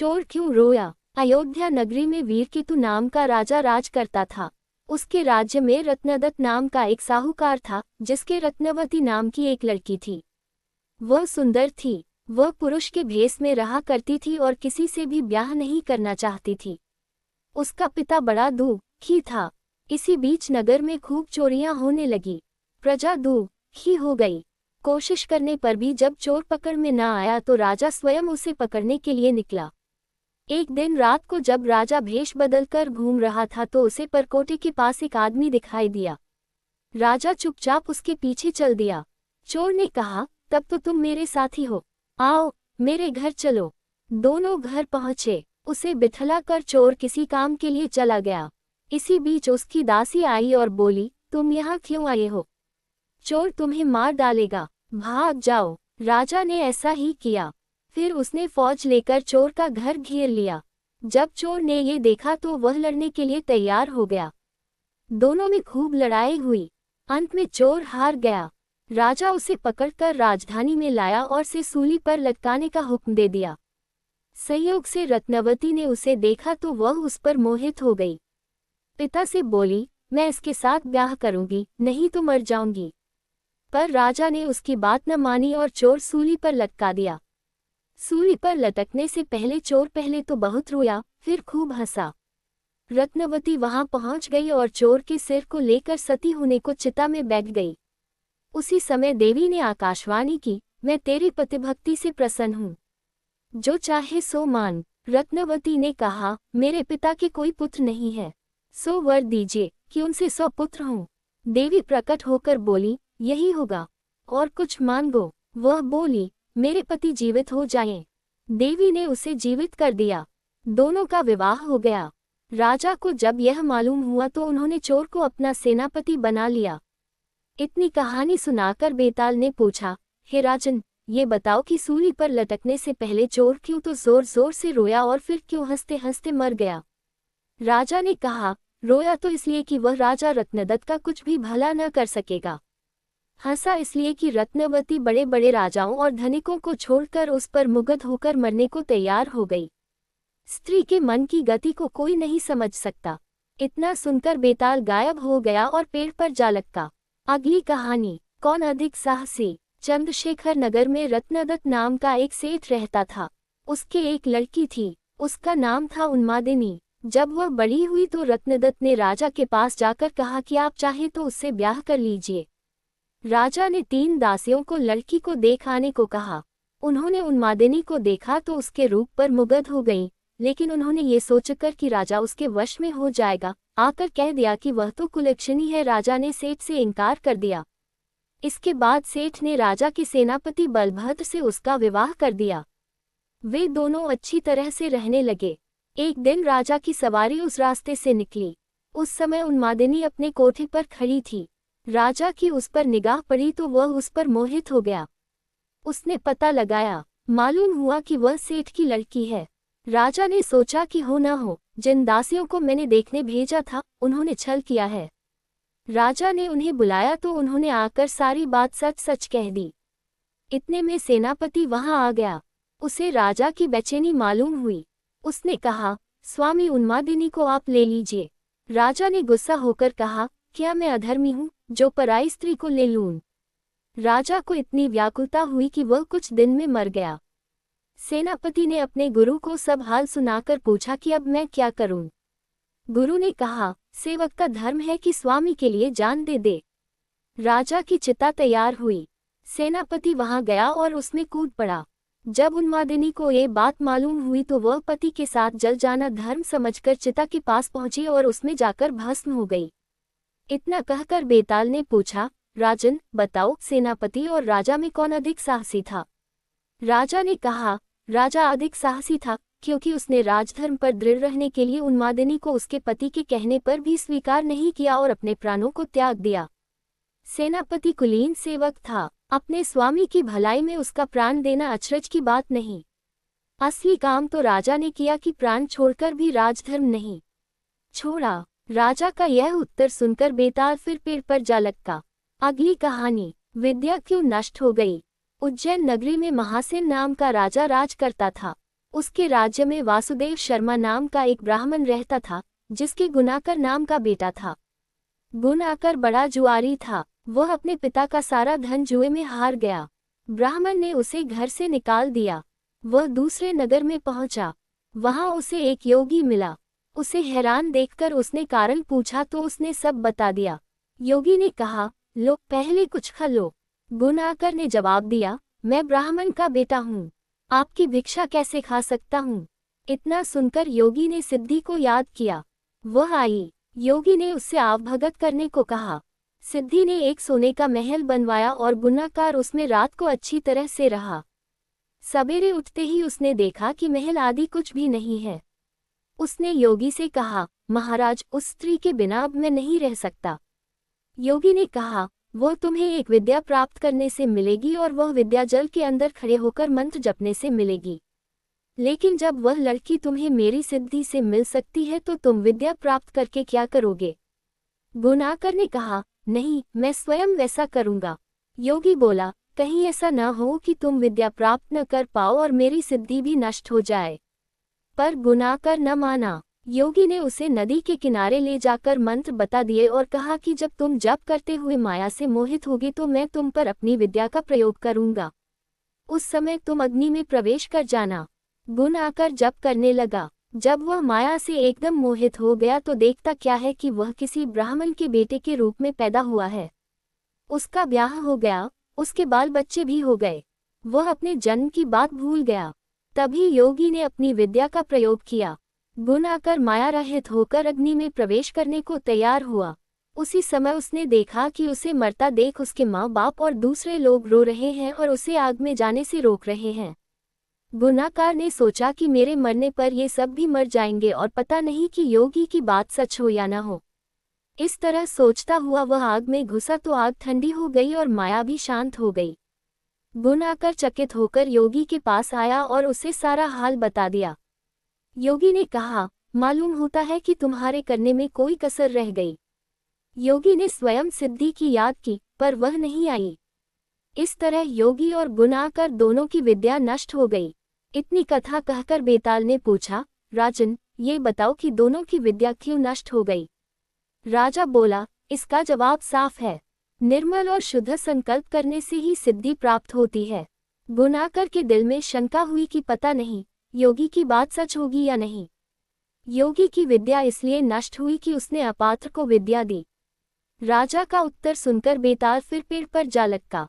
चोर क्यों रोया? अयोध्या नगरी में वीरकेतु नाम का राजा राज करता था। उसके राज्य में रत्नदत्त नाम का एक साहूकार था, जिसके रत्नवती नाम की एक लड़की थी। वह सुंदर थी। वह पुरुष के भेष में रहा करती थी और किसी से भी ब्याह नहीं करना चाहती थी। उसका पिता बड़ा दुखी था। इसी बीच नगर में खूब चोरियां होने लगी। प्रजा दुखी हो गई। कोशिश करने पर भी जब चोर पकड़ में न आया तो राजा स्वयं उसे पकड़ने के लिए निकला। एक दिन रात को जब राजा भेष बदलकर घूम रहा था तो उसे परकोटे के पास एक आदमी दिखाई दिया। राजा चुपचाप उसके पीछे चल दिया। चोर ने कहा, तब तो तुम मेरे साथी हो, आओ मेरे घर चलो। दोनों घर पहुंचे। उसे बिठलाकर चोर किसी काम के लिए चला गया। इसी बीच उसकी दासी आई और बोली, तुम यहाँ क्यों आए हो? चोर तुम्हें मार डालेगा, भाग जाओ। राजा ने ऐसा ही किया। फिर उसने फौज लेकर चोर का घर घेर लिया। जब चोर ने ये देखा तो वह लड़ने के लिए तैयार हो गया। दोनों में खूब लड़ाई हुई। अंत में चोर हार गया। राजा उसे पकड़कर राजधानी में लाया और से सूली पर लटकाने का हुक्म दे दिया। संयोग से रत्नवती ने उसे देखा तो वह उस पर मोहित हो गई। पिता से बोली, मैं इसके साथ ब्याह करूंगी, नहीं तो मर जाऊंगी। पर राजा ने उसकी बात न मानी और चोर सूली पर लटका दिया। सूली पर लटकने से पहले चोर पहले तो बहुत रोया, फिर खूब हंसा। रत्नवती वहां पहुंच गई और चोर के सिर को लेकर सती होने को चिता में बैठ गई। उसी समय देवी ने आकाशवाणी की, मैं तेरी पतिभक्ति से प्रसन्न हूँ, जो चाहे सो मान। रत्नवती ने कहा, मेरे पिता के कोई पुत्र नहीं है, सो वर दीजिए कि उनसे 100 पुत्र हों। देवी प्रकट होकर बोली, यही होगा, और कुछ मांगो। वह बोली, मेरे पति जीवित हो जाएं। देवी ने उसे जीवित कर दिया। दोनों का विवाह हो गया। राजा को जब यह मालूम हुआ तो उन्होंने चोर को अपना सेनापति बना लिया। इतनी कहानी सुनाकर बेताल ने पूछा, हे राजन, ये बताओ कि सूली पर लटकने से पहले चोर क्यों तो जोर जोर से रोया और फिर क्यों हंसते हंसते मर गया? राजा ने कहा, रोया तो इसलिए कि वह राजा रत्नदत्त का कुछ भी भला न कर सकेगा। हंसा इसलिए कि रत्नवती बड़े बड़े राजाओं और धनिकों को छोड़कर उस पर मुग्ध होकर मरने को तैयार हो गई। स्त्री के मन की गति को कोई नहीं समझ सकता। इतना सुनकर बेताल गायब हो गया और पेड़ पर जा लटका। अगली कहानी, कौन अधिक साहसी? चंद्रशेखर नगर में रत्नदत्त नाम का एक सेठ रहता था। उसके एक लड़की थी, उसका नाम था उन्मादिनी। जब वह बड़ी हुई तो रत्नदत्त ने राजा के पास जाकर कहा कि आप चाहे तो उससे ब्याह कर लीजिए। राजा ने 3 दासियों को लड़की को देख आने को कहा। उन्होंने उन्मादिनी को देखा तो उसके रूप पर मुग्ध हो गईं, लेकिन उन्होंने ये सोचकर कि राजा उसके वश में हो जाएगा, आकर कह दिया कि वह तो कुलक्षणी है। राजा ने सेठ से इनकार कर दिया। इसके बाद सेठ ने राजा के सेनापति बलभद्र से उसका विवाह कर दिया। वे दोनों अच्छी तरह से रहने लगे। एक दिन राजा की सवारी उस रास्ते से निकली। उस समय उन्मादिनी अपने कोठे पर खड़ी थी। राजा की उस पर निगाह पड़ी तो वह उस पर मोहित हो गया। उसने पता लगाया, मालूम हुआ कि वह सेठ की लड़की है। राजा ने सोचा कि हो न हो, जिन दासियों को मैंने देखने भेजा था उन्होंने छल किया है। राजा ने उन्हें बुलाया तो उन्होंने आकर सारी बात सच सच कह दी। इतने में सेनापति वहां आ गया। उसे राजा की बेचैनी मालूम हुई। उसने कहा, स्वामी उन्मादिनी को आप ले लीजिए। राजा ने गुस्सा होकर कहा, क्या मैं अधर्मी हूँ जो पराई स्त्री को ले लूं? राजा को इतनी व्याकुलता हुई कि वह कुछ दिन में मर गया। सेनापति ने अपने गुरु को सब हाल सुनाकर पूछा कि अब मैं क्या करूं? गुरु ने कहा, सेवक का धर्म है कि स्वामी के लिए जान दे दे। राजा की चिता तैयार हुई। सेनापति वहां गया और उसमें कूद पड़ा। जब उन्मादिनी को ये बात मालूम हुई तो वह पति के साथ जल जाना धर्म समझकर चिता के पास पहुंची और उसमें जाकर भस्म हो गई। इतना कहकर बेताल ने पूछा, राजन, बताओ सेनापति और राजा में कौन अधिक साहसी था? राजा ने कहा, राजा अधिक साहसी था, क्योंकि उसने राजधर्म पर दृढ़ रहने के लिए उन्मादिनी को उसके पति के कहने पर भी स्वीकार नहीं किया और अपने प्राणों को त्याग दिया। सेनापति कुलीन सेवक था। अपने स्वामी की भलाई में उसका प्राण देना अचरज की बात नहीं। असली काम तो राजा ने किया कि प्राण छोड़कर भी राजधर्म नहीं छोड़ा। राजा का यह उत्तर सुनकर बेताल फिर पेड़ पर जा लटका। अगली कहानी, विद्या क्यों नष्ट हो गई? उज्जैन नगरी में महासेन नाम का राजा राज करता था। उसके राज्य में वासुदेव शर्मा नाम का एक ब्राह्मण रहता था, जिसके गुनाकर नाम का बेटा था। गुनाकर बड़ा जुआरी था। वह अपने पिता का सारा धन जुए में हार गया। ब्राह्मण ने उसे घर से निकाल दिया। वह दूसरे नगर में पहुंचा। वहां उसे एक योगी मिला। उसे हैरान देखकर उसने कारण पूछा तो उसने सब बता दिया। योगी ने कहा, लो पहले कुछ खा लो। गुनाकर ने जवाब दिया, मैं ब्राह्मण का बेटा हूँ, आपकी भिक्षा कैसे खा सकता हूँ। इतना सुनकर योगी ने सिद्धि को याद किया। वह आई। योगी ने उससे आवभगत करने को कहा। सिद्धि ने एक सोने का महल बनवाया और गुनाकार उसमें रात को अच्छी तरह से रहा। सवेरे उठते ही उसने देखा कि महल आदि कुछ भी नहीं है। उसने योगी से कहा, महाराज, उस स्त्री के बिना अब मैं नहीं रह सकता। योगी ने कहा, वो तुम्हें एक विद्या प्राप्त करने से मिलेगी और वह विद्या जल के अंदर खड़े होकर मंत्र जपने से मिलेगी। लेकिन जब वह लड़की तुम्हें मेरी सिद्धि से मिल सकती है तो तुम विद्या प्राप्त करके क्या करोगे। गुनाकर ने कहा, नहीं, मैं स्वयं वैसा करूंगा। योगी बोला, कहीं ऐसा न हो कि तुम विद्या प्राप्त न कर पाओ और मेरी सिद्धि भी नष्ट हो जाए। पर गुनाकर न माना। योगी ने उसे नदी के किनारे ले जाकर मंत्र बता दिए और कहा कि जब तुम जप करते हुए माया से मोहित होगी तो मैं तुम पर अपनी विद्या का प्रयोग करूंगा। उस समय तुम अग्नि में प्रवेश कर जाना। गुनाकर जप करने लगा। जब वह माया से एकदम मोहित हो गया तो देखता क्या है कि वह किसी ब्राह्मण के बेटे के रूप में पैदा हुआ है। उसका ब्याह हो गया, उसके बाल बच्चे भी हो गए। वह अपने जन्म की बात भूल गया। तभी योगी ने अपनी विद्या का प्रयोग किया। गुनाकर माया रहित होकर अग्नि में प्रवेश करने को तैयार हुआ। उसी समय उसने देखा कि उसे मरता देख उसके माँ बाप और दूसरे लोग रो रहे हैं और उसे आग में जाने से रोक रहे हैं। गुनाकार ने सोचा कि मेरे मरने पर ये सब भी मर जाएंगे और पता नहीं कि योगी की बात सच हो या न हो। इस तरह सोचता हुआ वह आग में घुसा तो आग ठंडी हो गई और माया भी शांत हो गई। गुनाकर चकित होकर योगी के पास आया और उसे सारा हाल बता दिया। योगी ने कहा, मालूम होता है कि तुम्हारे करने में कोई कसर रह गई। योगी ने स्वयं सिद्धि की याद की, पर वह नहीं आई। इस तरह योगी और गुनाकर दोनों की विद्या नष्ट हो गई। इतनी कथा कहकर बेताल ने पूछा, राजन, ये बताओ कि दोनों की विद्या क्यों नष्ट हो गई। राजा बोला, इसका जवाब साफ है। निर्मल और शुद्ध संकल्प करने से ही सिद्धि प्राप्त होती है। गुनाकर के दिल में शंका हुई कि पता नहीं योगी की बात सच होगी या नहीं। योगी की विद्या इसलिए नष्ट हुई कि उसने अपात्र को विद्या दी। राजा का उत्तर सुनकर बेताल फिर पेड़ पर जा लटका।